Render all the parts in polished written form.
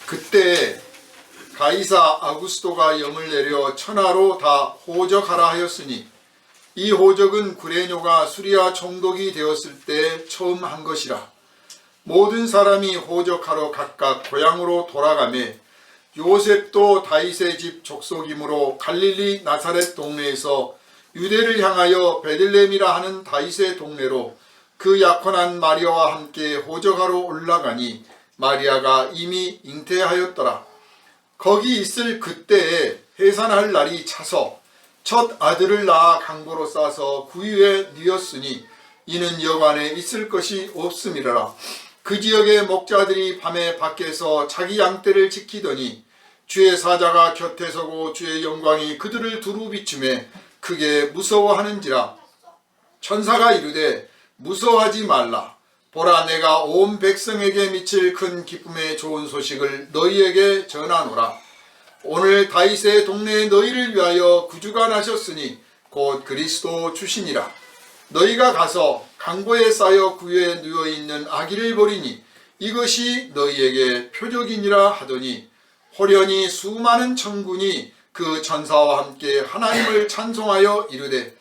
그때 가이사 아구스토가 영을 내려 천하로 다 호적하라 하였으니 이 호적은 구레뇨가 수리아 총독이 되었을 때 처음 한 것이라. 모든 사람이 호적하러 각각 고향으로 돌아가매 요셉도 다윗의 집 족속이므로 갈릴리 나사렛 동네에서 유대를 향하여 베들레헴이라 하는 다윗의 동네로 그 약혼한 마리아와 함께 호적하러 올라가니 마리아가 이미 잉태하였더라. 거기 있을 그때에 해산할 날이 차서 첫 아들을 낳아 강보로 싸서 구유에 뉘었으니 이는 여관에 있을 것이 없음이라. 그 지역의 목자들이 밤에 밖에서 자기 양떼를 지키더니 주의 사자가 곁에 서고 주의 영광이 그들을 두루 비추매 크게 무서워하는지라. 천사가 이르되 무서워하지 말라. 보라, 내가 온 백성에게 미칠 큰 기쁨의 좋은 소식을 너희에게 전하노라. 오늘 다윗의 동네에 너희를 위하여 구주가 나셨으니 곧 그리스도 주시니라. 너희가 가서 강보에 쌓여 구유에 누워있는 아기를 보리니 이것이 너희에게 표적이니라 하더니 호련히 수많은 천군이 그 천사와 함께 하나님을 찬송하여 이르되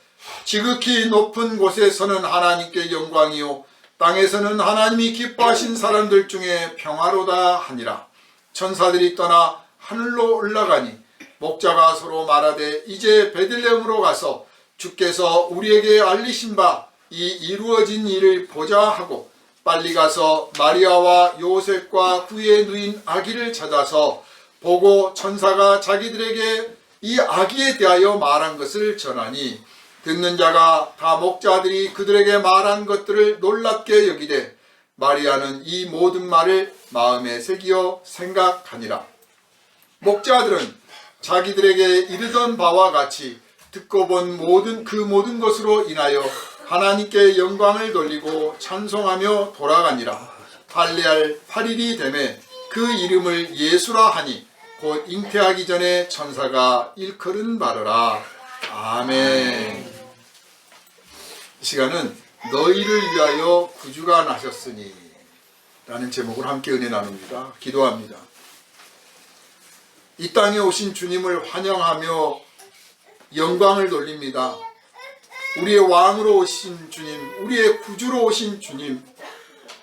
지극히 높은 곳에서는 하나님께 영광이요 땅에서는 하나님이 기뻐하신 사람들 중에 평화로다 하니라. 천사들이 떠나 하늘로 올라가니 목자가 서로 말하되 이제 베들레헴으로 가서 주께서 우리에게 알리신 바 이 이루어진 일을 보자 하고 빨리 가서 마리아와 요셉과 구유에 누인 아기를 찾아서 보고 천사가 자기들에게 이 아기에 대하여 말한 것을 전하니 듣는 자가 다 목자들이 그들에게 말한 것들을 놀랍게 여기되 마리아는 이 모든 말을 마음에 새기어 생각하니라. 목자들은 자기들에게 이르던 바와 같이 듣고 본 모든 것으로 인하여 하나님께 영광을 돌리고 찬송하며 돌아가니라. 할례할 8일이 되매 그 이름을 예수라 하니 곧 잉태하기 전에 천사가 일컬은 바로라. 아멘. 이 시간은 너희를 위하여 구주가 나셨으니 라는 제목으로 함께 은혜 나눕니다. 기도합니다. 이 땅에 오신 주님을 환영하며 영광을 돌립니다. 우리의 왕으로 오신 주님, 우리의 구주로 오신 주님,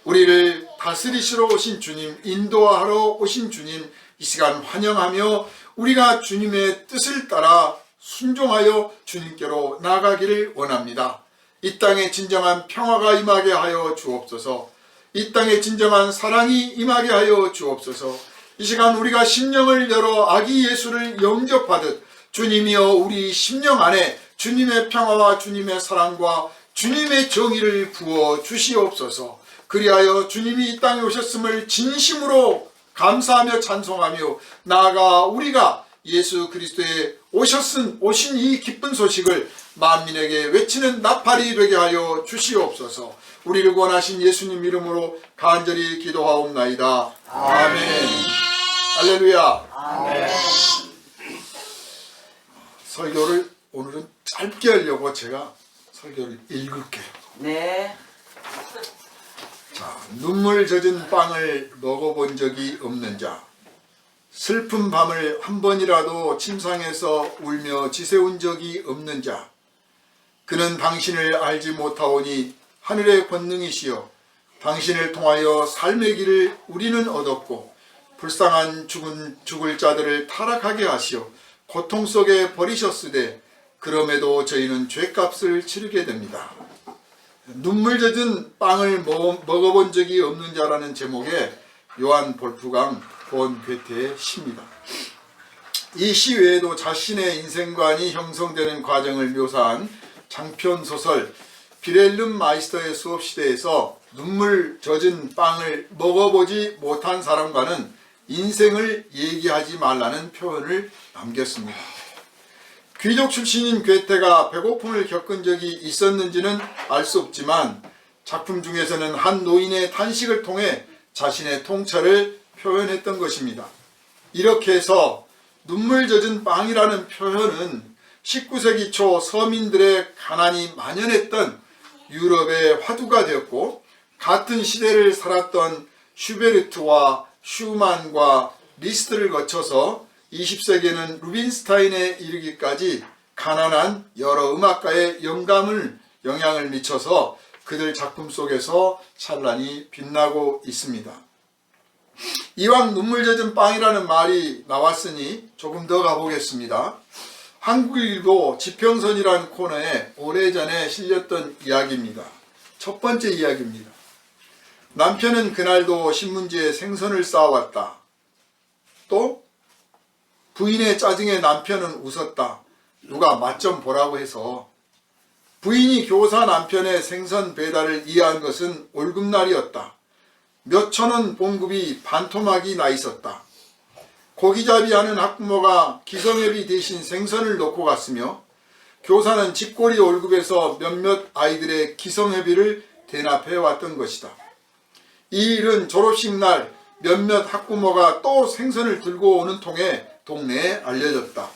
우리를 다스리시러 오신 주님, 인도하러 오신 주님, 이 시간 환영하며 우리가 주님의 뜻을 따라 순종하여 주님께로 나가기를 원합니다. 이 땅에 진정한 평화가 임하게 하여 주옵소서. 이 땅에 진정한 사랑이 임하게 하여 주옵소서. 이 시간 우리가 심령을 열어 아기 예수를 영접하듯 주님이여 우리 심령 안에 주님의 평화와 주님의 사랑과 주님의 정의를 부어 주시옵소서. 그리하여 주님이 이 땅에 오셨음을 진심으로 감사하며 찬송하며 나아가 우리가 예수 그리스도의 오신 이 기쁜 소식을 만민에게 외치는 나팔이 되게 하여 주시옵소서. 우리를 구원하신 예수님 이름으로 간절히 기도하옵나이다. 아멘. 할렐루야. 아멘. 설교를 오늘은 짧게 하려고 제가 설교를 읽을게요. 네. 자, 눈물 젖은 빵을 먹어본 적이 없는 자, 슬픈 밤을 한 번이라도 침상에서 울며 지새운 적이 없는 자, 그는 당신을 알지 못하오니 하늘의 권능이시여 당신을 통하여 삶의 길을 우리는 얻었고 불쌍한 죽을 자들을 타락하게 하시어 고통 속에 버리셨으되 그럼에도 저희는 죄값을 치르게 됩니다. 눈물 젖은 빵을 먹어본 적이 없는 자라는 제목의 요한 볼프강 본 괴테의 시입니다. 이 시 외에도 자신의 인생관이 형성되는 과정을 묘사한 장편 소설 비렐름 마이스터의 수업시대에서 눈물 젖은 빵을 먹어보지 못한 사람과는 인생을 얘기하지 말라는 표현을 남겼습니다. 귀족 출신인 괴테가 배고픔을 겪은 적이 있었는지는 알 수 없지만 작품 중에서는 한 노인의 탄식을 통해 자신의 통찰을 표현했던 것입니다. 이렇게 해서 눈물 젖은 빵이라는 표현은 19세기 초 서민들의 가난이 만연했던 유럽의 화두가 되었고 같은 시대를 살았던 슈베르트와 슈만과 리스트를 거쳐서 20세기에는 루빈스타인에 이르기까지 가난한 여러 음악가의 영향을 미쳐서 그들 작품 속에서 찬란히 빛나고 있습니다. 이왕 눈물 젖은 빵이라는 말이 나왔으니 조금 더 가보겠습니다. 한국일보 지평선이라는 코너에 오래전에 실렸던 이야기입니다. 첫 번째 이야기입니다. 남편은 그날도 신문지에 생선을 쌓아왔다. 또 부인의 짜증에 남편은 웃었다. 누가 맛 좀 보라고 해서. 부인이 교사 남편의 생선 배달을 이해한 것은 월급날이었다. 몇천 원 봉급이 반토막이 나 있었다. 고기잡이 하는 학부모가 기성회비 대신 생선을 놓고 갔으며 교사는 집꼬리 월급에서 몇몇 아이들의 기성회비를 대납해 왔던 것이다. 이 일은 졸업식 날 몇몇 학부모가 또 생선을 들고 오는 통에 동네에 알려졌다.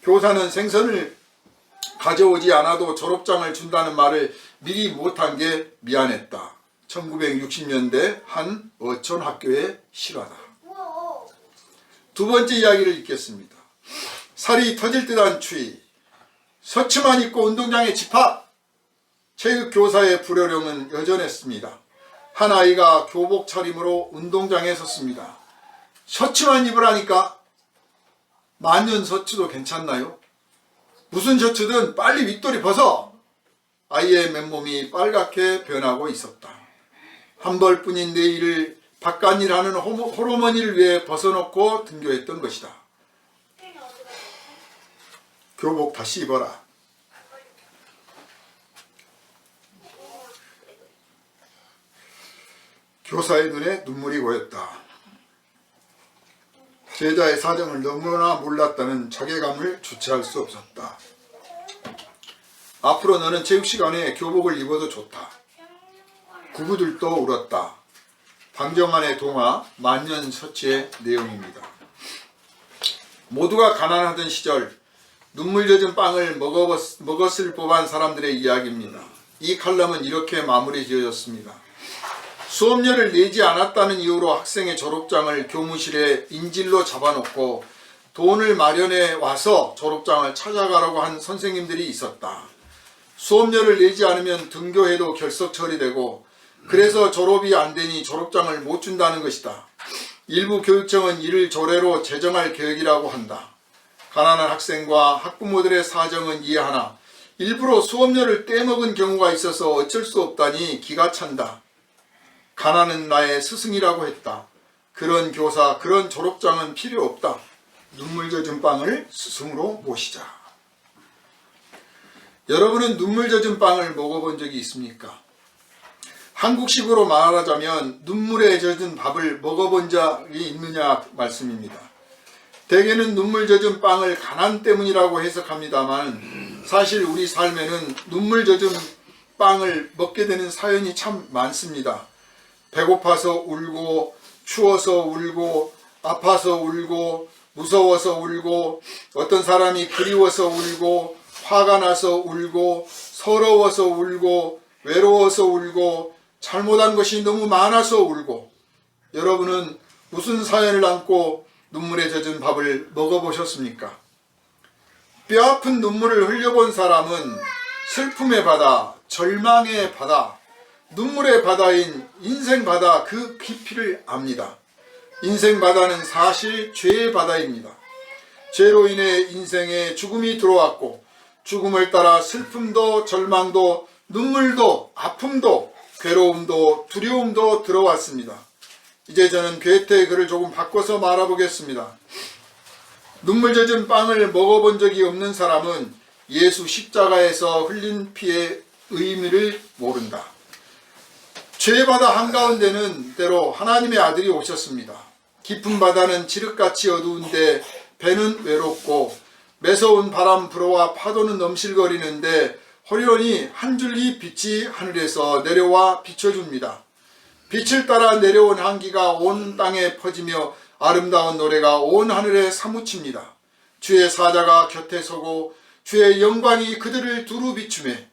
교사는 생선을 가져오지 않아도 졸업장을 준다는 말을 미리 못한 게 미안했다. 1960년대 한 어촌 학교의 실화다. 두 번째 이야기를 읽겠습니다. 살이 터질 듯한 추위. 셔츠만 입고 운동장에 집합. 체육교사의 불효령은 여전했습니다. 한 아이가 교복 차림으로 운동장에 섰습니다. 셔츠만 입으라니까. 만년 셔츠도 괜찮나요? 무슨 셔츠든 빨리 윗돌이 벗어. 아이의 맨몸이 빨갛게 변하고 있었다. 한 벌뿐인 내일을 바깥일하는 홀어머니를 위해 벗어놓고 등교했던 것이다. 교복 다시 입어라. 교사의 눈에 눈물이 고였다. 제자의 사정을 너무나 몰랐다는 자괴감을 주체할 수 없었다. 앞으로 너는 체육시간에 교복을 입어도 좋다. 구구들도 울었다. 방정환의 동화 만년 셔츠의 내용입니다. 모두가 가난하던 시절 눈물 젖은 빵을 먹었을 법한 사람들의 이야기입니다. 이 칼럼은 이렇게 마무리 지어졌습니다. 수업료를 내지 않았다는 이유로 학생의 졸업장을 교무실에 인질로 잡아놓고 돈을 마련해 와서 졸업장을 찾아가라고 한 선생님들이 있었다. 수업료를 내지 않으면 등교해도 결석 처리되고 그래서 졸업이 안 되니 졸업장을 못 준다는 것이다. 일부 교육청은 이를 조례로 제정할 계획이라고 한다. 가난한 학생과 학부모들의 사정은 이해하나 일부러 수업료를 떼먹은 경우가 있어서 어쩔 수 없다니 기가 찬다. 가난은 나의 스승이라고 했다. 그런 교사, 그런 졸업장은 필요 없다. 눈물 젖은 빵을 스승으로 모시자. 여러분은 눈물 젖은 빵을 먹어본 적이 있습니까? 한국식으로 말하자면 눈물에 젖은 밥을 먹어본 적이 있느냐 말씀입니다. 대개는 눈물 젖은 빵을 가난 때문이라고 해석합니다만 사실 우리 삶에는 눈물 젖은 빵을 먹게 되는 사연이 참 많습니다. 배고파서 울고, 추워서 울고, 아파서 울고, 무서워서 울고, 어떤 사람이 그리워서 울고, 화가 나서 울고, 서러워서 울고, 외로워서 울고, 잘못한 것이 너무 많아서 울고. 여러분은 무슨 사연을 안고 눈물에 젖은 밥을 먹어보셨습니까? 뼈아픈 눈물을 흘려본 사람은 슬픔의 바다, 절망의 바다, 눈물의 바다인 인생 바다 그 깊이를 압니다. 인생 바다는 사실 죄의 바다입니다. 죄로 인해 인생에 죽음이 들어왔고 죽음을 따라 슬픔도 절망도 눈물도 아픔도 괴로움도 두려움도 들어왔습니다. 이제 저는 괴테의 글을 조금 바꿔서 말해보겠습니다. 눈물 젖은 빵을 먹어본 적이 없는 사람은 예수 십자가에서 흘린 피의 의미를 모른다. 죄의 바다 한가운데는 때로 하나님의 아들이 오셨습니다. 깊은 바다는 칠흑같이 어두운데 배는 외롭고 매서운 바람 불어와 파도는 넘실거리는데 호련히 한 줄기 빛이 하늘에서 내려와 비춰줍니다. 빛을 따라 내려온 향기가 온 땅에 퍼지며 아름다운 노래가 온 하늘에 사무칩니다. 주의 사자가 곁에 서고 주의 영광이 그들을 두루 비추매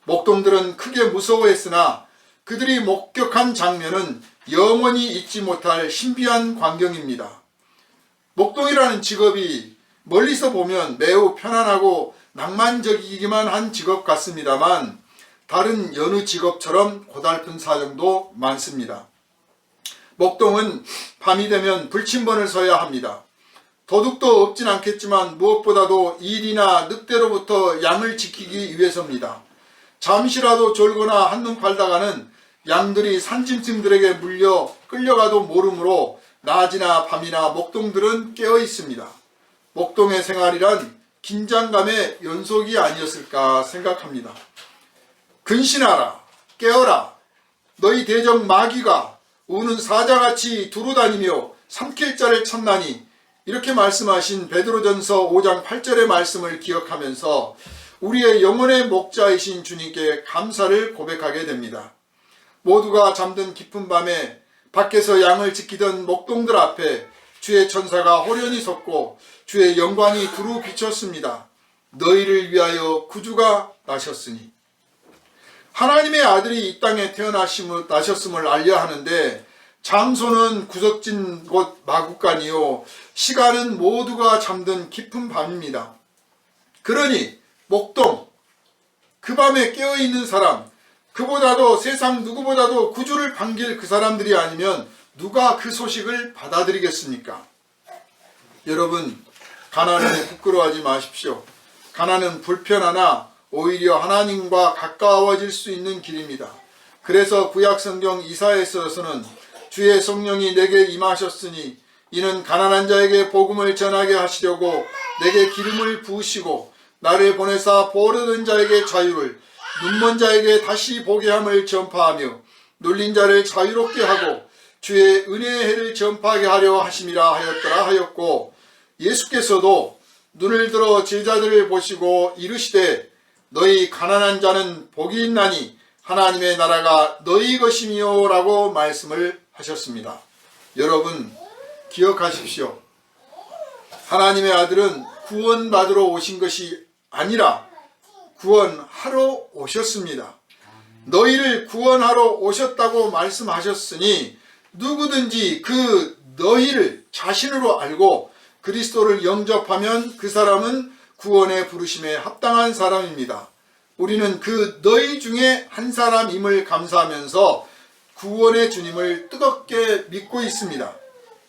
목동들은 크게 무서워했으나 그들이 목격한 장면은 영원히 잊지 못할 신비한 광경입니다. 목동이라는 직업이 멀리서 보면 매우 편안하고 낭만적이기만 한 직업 같습니다만 다른 여느 직업처럼 고달픈 사정도 많습니다. 목동은 밤이 되면 불침번을 서야 합니다. 도둑도 없진 않겠지만 무엇보다도 일이나 늑대로부터 양을 지키기 위해서입니다. 잠시라도 졸거나 한눈 팔다가는 양들이 산짐승들에게 물려 끌려가도 모르므로 낮이나 밤이나 목동들은 깨어 있습니다. 목동의 생활이란 긴장감의 연속이 아니었을까 생각합니다. 근신하라, 깨어라, 너희 대적 마귀가 우는 사자같이 두루다니며 삼킬 자를 찾나니, 이렇게 말씀하신 베드로전서 5장 8절의 말씀을 기억하면서 우리의 영혼의 목자이신 주님께 감사를 고백하게 됩니다. 모두가 잠든 깊은 밤에 밖에서 양을 지키던 목동들 앞에 주의 천사가 호련히 섰고 주의 영광이 두루 비쳤습니다. 너희를 위하여 구주가 나셨으니. 하나님의 아들이 이 땅에 나셨음을 알려 하는데 장소는 구석진 곳 마구간이요 시간은 모두가 잠든 깊은 밤입니다. 그러니 목동, 그 밤에 깨어있는 사람, 그보다도 세상 누구보다도 구주를 반길 그 사람들이 아니면 누가 그 소식을 받아들이겠습니까? 여러분, 가난에 부끄러워하지 마십시오. 가난은 불편하나 오히려 하나님과 가까워질 수 있는 길입니다. 그래서 구약성경 이사야서에서는 주의 성령이 내게 임하셨으니 이는 가난한 자에게 복음을 전하게 하시려고 내게 기름을 부으시고 나를 보내사 보르는 자에게 자유를, 눈먼 자에게 다시 보게 함을 전파하며 눌린 자를 자유롭게 하고 주의 은혜의 해를 전파하게 하려 하심이라 하였더라 하였고, 예수께서도 눈을 들어 제자들을 보시고 이르시되 너희 가난한 자는 복이 있나니 하나님의 나라가 너희 것이미요 라고 말씀을 하셨습니다. 여러분 기억하십시오. 하나님의 아들은 구원받으러 오신 것이 아니라 구원하러 오셨습니다. 너희를 구원하러 오셨다고 말씀하셨으니 누구든지 그 너희를 자신으로 알고 그리스도를 영접하면 그 사람은 구원의 부르심에 합당한 사람입니다. 우리는 그 너희 중에 한 사람임을 감사하면서 구원의 주님을 뜨겁게 믿고 있습니다.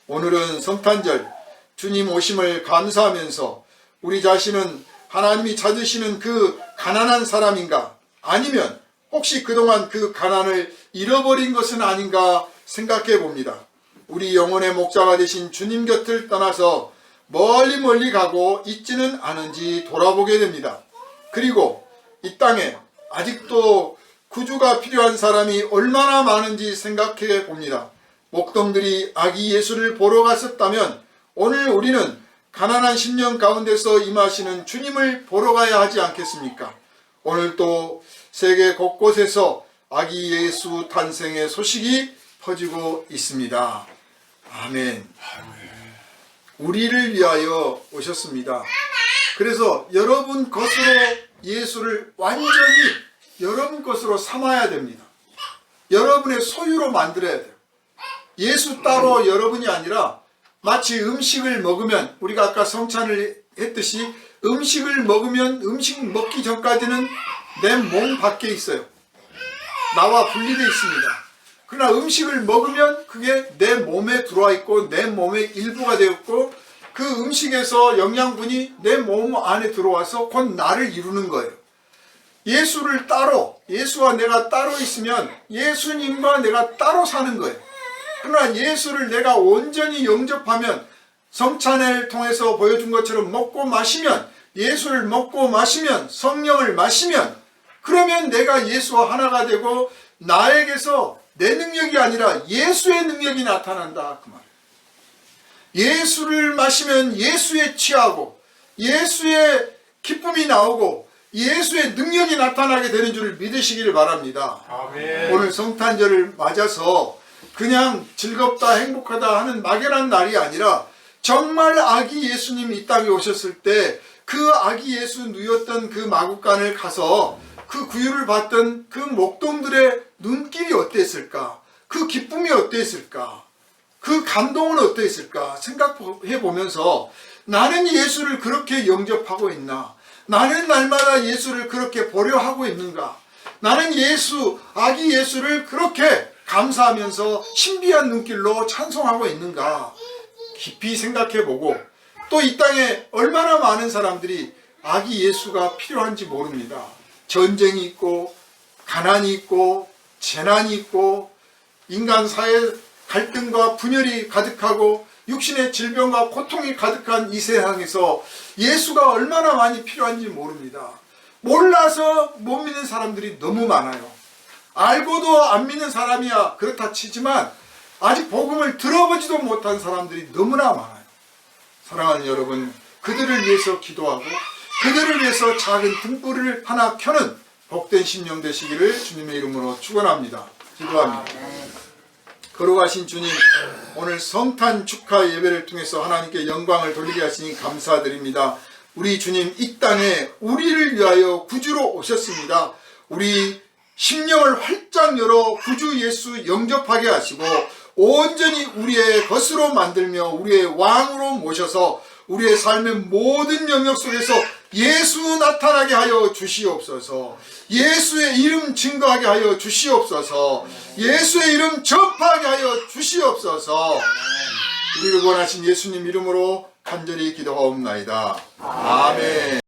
오늘은 성탄절 주님 오심을 감사하면서 우리 자신은 하나님이 찾으시는 그 가난한 사람인가, 아니면 혹시 그동안 그 가난을 잃어버린 것은 아닌가 생각해 봅니다. 우리 영혼의 목자가 되신 주님 곁을 떠나서 멀리 가고 있지는 않은지 돌아보게 됩니다. 그리고 이 땅에 아직도 구주가 필요한 사람이 얼마나 많은지 생각해 봅니다. 목동들이 아기 예수를 보러 갔었다면 오늘 우리는 가난한 심령 가운데서 임하시는 주님을 보러 가야 하지 않겠습니까? 오늘 또 세계 곳곳에서 아기 예수 탄생의 소식이 퍼지고 있습니다. 아멘. 우리를 위하여 오셨습니다. 그래서 여러분 것으로 예수를 완전히 여러분 것으로 삼아야 됩니다. 여러분의 소유로 만들어야 돼요. 예수 따로 여러분이 아니라 마치 음식을 먹으면, 우리가 아까 성찬을 했듯이 음식을 먹으면 음식 먹기 전까지는 내 몸 밖에 있어요. 나와 분리되어 있습니다. 그러나 음식을 먹으면 그게 내 몸에 들어와 있고 내 몸의 일부가 되었고 그 음식에서 영양분이 내 몸 안에 들어와서 곧 나를 이루는 거예요. 예수를 따로, 예수와 내가 따로 있으면 예수님과 내가 따로 사는 거예요. 그러나 예수를 내가 온전히 영접하면, 성찬을 통해서 보여준 것처럼 먹고 마시면, 예수를 먹고 마시면, 성령을 마시면, 그러면 내가 예수와 하나가 되고 나에게서 내 능력이 아니라 예수의 능력이 나타난다 그 말이에요. 예수를 마시면 예수에 취하고 예수의 기쁨이 나오고 예수의 능력이 나타나게 되는 줄 믿으시기를 바랍니다. 아멘. 오늘 성탄절을 맞아서 그냥 즐겁다 행복하다 하는 막연한 날이 아니라 정말 아기 예수님이 이 땅에 오셨을 때 그 아기 예수 누였던 그 마구간을 가서 그 구유를 받던 그 목동들의 눈길이 어땠을까? 그 기쁨이 어땠을까? 그 감동은 어떠했을까 생각해 보면서 나는 예수를 그렇게 영접하고 있나? 나는 날마다 예수를 그렇게 보려 하고 있는가? 나는 예수, 아기 예수를 그렇게 감사하면서 신비한 눈길로 찬송하고 있는가? 깊이 생각해 보고 또 이 땅에 얼마나 많은 사람들이 아기 예수가 필요한지 모릅니다. 전쟁이 있고 가난이 있고 재난이 있고 인간 사회 갈등과 분열이 가득하고 육신의 질병과 고통이 가득한 이 세상에서 예수가 얼마나 많이 필요한지 모릅니다. 몰라서 못 믿는 사람들이 너무 많아요. 알고도 안 믿는 사람이야 그렇다 치지만 아직 복음을 들어보지도 못한 사람들이 너무나 많아요. 사랑하는 여러분, 그들을 위해서 기도하고 그들을 위해서 작은 등불을 하나 켜는 복된 심령 되시기를 주님의 이름으로 축원합니다. 기도합니다. 걸어가신 주님, 오늘 성탄 축하 예배를 통해서 하나님께 영광을 돌리게 하시니 감사드립니다. 우리 주님, 이 땅에 우리를 위하여 구주로 오셨습니다. 우리 심령을 활짝 열어 구주 예수 영접하게 하시고 온전히 우리의 것으로 만들며 우리의 왕으로 모셔서 우리의 삶의 모든 영역 속에서 예수 나타나게 하여 주시옵소서. 예수의 이름 증거하게 하여 주시옵소서. 예수의 이름 전파하게 하여 주시옵소서. 우리를 원하신 예수님 이름으로 간절히 기도하옵나이다. 아멘.